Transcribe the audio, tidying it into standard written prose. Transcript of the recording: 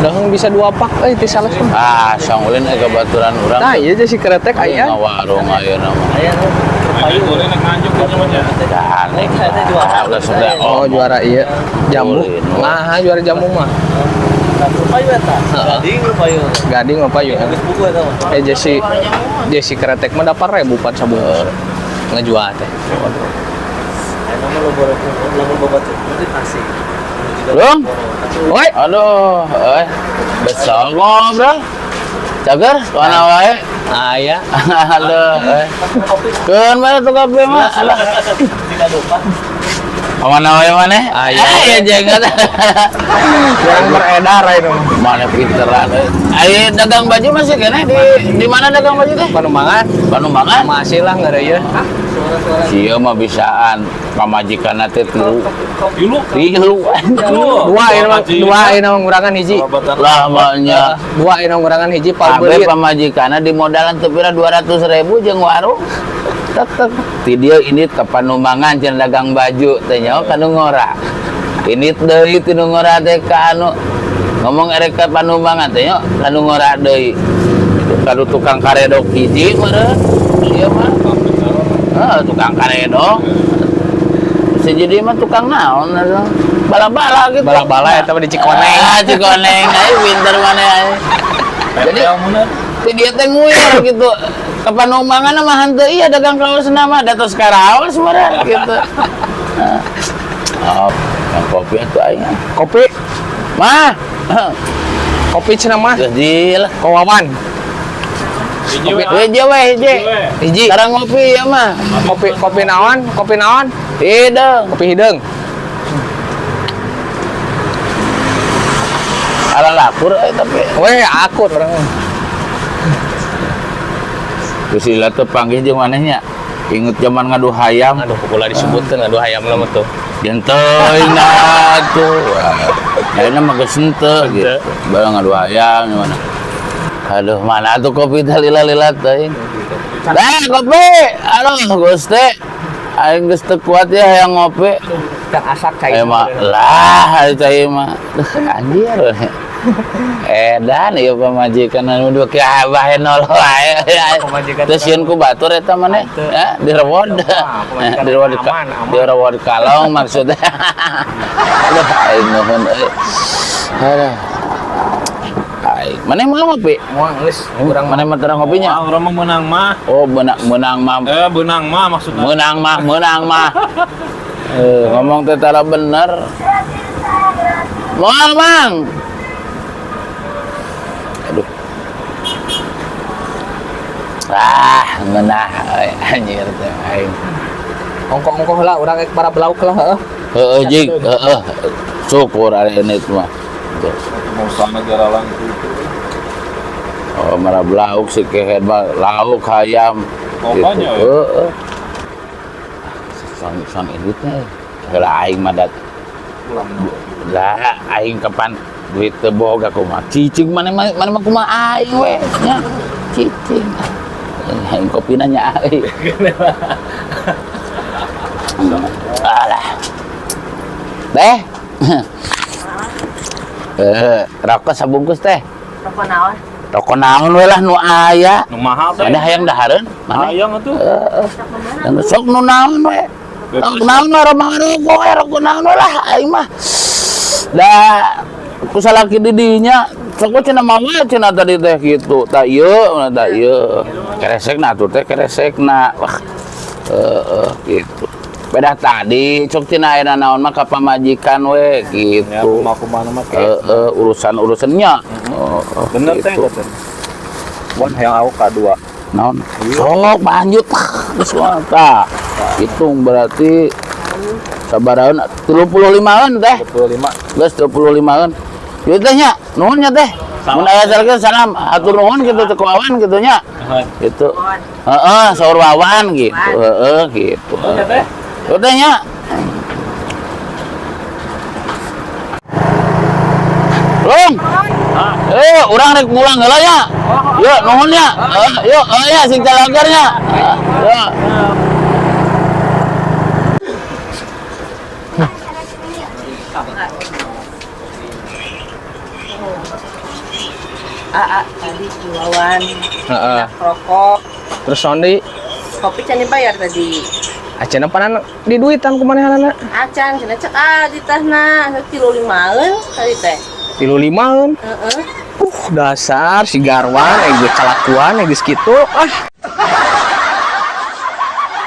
Dahung bisa 2 pak ti sales. Ah, song ulin ke baturan urang. Nah, iya jadi si kretek aya. Warung ayeuna mah. Aya payu boleh nek nganjuk namanya. Udah sudah. Oh, juara iya. Jamu. Nah, juara jamu mah. Payu eta. Gading payu. Gading mah payu. Geus buku eta mah. Jesi kretek mah 8.000 pan sabungkus. Ngajual teh. Aya mah lo borok lamun bobat itu asik. Belum? Woi, Aduh, besok ngobrol. Cager, mana wae? aya. Aduh, keun bae tuh kopi mah. Alah. Tidak lupa. Mana wae maneh? Aya. Ya jengat. Yang beredar itu. Mana pinteran. Ai dagang baju masih kene di mana dagang baju teh? Panumbangan. Panumbangan. Masih lah nggak ada ya. Sieu mah bisaan pamajikanna teh tilu. Tilu. Dua ini mah ngurangan hiji. Lah maknya Dua ini ngurangan hiji kabeh palbelit. pamajikanna di modalan teu pira 200.000 jeung warung. Tetep ti dieu ini ke Panumbangan cenah dagang baju teh nyaho ka nu ngora. Ini deui ti nu ngora teh ka anu ngomong erek ka Panumbangan teh nya ka nu ngora deui. Kadu tukang karedok hiji meureun. Ieu mah tukang karedok. Sejadi mah tukang naon bala-bala gitu. Bala-bala eta mah di Cikoneng. Cikoneng ai pinter maneh ai. Jadi teh dia teh nguyur gitu. Ke Panumbangan mah henteu ieu dagang kaosna mah datos karaos meureun gitu. Oh, yang kopi atuh aing. Kopi, Mah. kopi cenah mah. Jadi lah Kawawan. hiji we hiji. Hiji. Sekarang ngopi ya mah. Kopi naon? Kopi naon? Hidung. Kopi hidung. Ala lapur tapi Weh, akur orang. geus ila teu panggih jeung manehnya. Inget zaman ngadu hayam. Aduh, kula disebutkeun aduh hayam lama tuh. Genteuing na tuh. Ayeuna mah geus henteu gitu. Bae ngadu hayam gimana. Aduh, mana tuh kopi teh lila-lila teuing. Kopi. Aduh, geus teh. Aing geus teu kuat ya hayang ngopi. Kang asak cai. Mah lah, cai mah. Anjir. Edan ieu pamajikan anu dua ki abah nol wae. Teu sieun ku batur eta maneh. Ya, direwod. Direwod kalong maksudnya. Aduh, aing nuhun euy. Aduh. Aing, maneh mau ngopi? Moal geus urang Maneh mah terang ngopinya? Urang mah menang mah. Oh, menang mah. Benang mah maksudnya. Menang mah. Ngomong teh tara bener. Moal, Mang. Aduh. Ngeunah anjir teh aing. ongko-ongko heula urang rek para belauk lah heuh. Heeh, Jig, heeh. Syukur ari ini mah. Mau sana negara lang. Oh, marah belauk si kehead mah lauk hayam. Opanya ya? Heeh. Sang editnya. Heula aing mah dat. Lah aing kapan duit teu boga kumaha. Cicing mana mah kumaha aing we nya. Cicing. Aing kopi nanya euy. Alah. Teh. Rokok sabungkus teh. Rokok naon? Rokok naon we lah nu aya. Nu mahal teh. Mana hayang dahareun? Mana? Hayang atuh. Dan sok nu naon we. Rokok naon mah rokok naon we lah aing mah. Da ku salaki di dinya sok cenah mah cenah tadi teh kitu. Tah ieu keresekna atuh teh keresekna. Wah. Gitu. Beda tadi sok cenah ayeuna naon mah ka pamajikan we gitu. Ya kumaha mah Urusan-urusannya. bener teh gitu. teh. Wan hayang awak kadua. Naon? Sok lanjut geus tah. Hitung berarti sabaraeun 35-an teh. 25. Geus 35-an. Ieu teh nya, nuhun nya teh. Mun aya salkeun salam atur nuhun kitu teh ku Wawan kitu nya. Gitu. Heeh, saur Wawan gitu. Heeh, gitu. Ieu teh nya. Long. Urang rek pulang heula nya. Yuk, nuhun nya. Yuk, ya sing calagarnya. Ya. Tadi Wawan. Heeh. Rokok. Terus Sondi Kopi can dibayar tadi. acan panan di duitan kumanehanana? Acan cenah cek di tasna 3.5 tadi teh. 35. Heeh. Dasar si Garwan, geus kalakuan, geus kitu. Ah.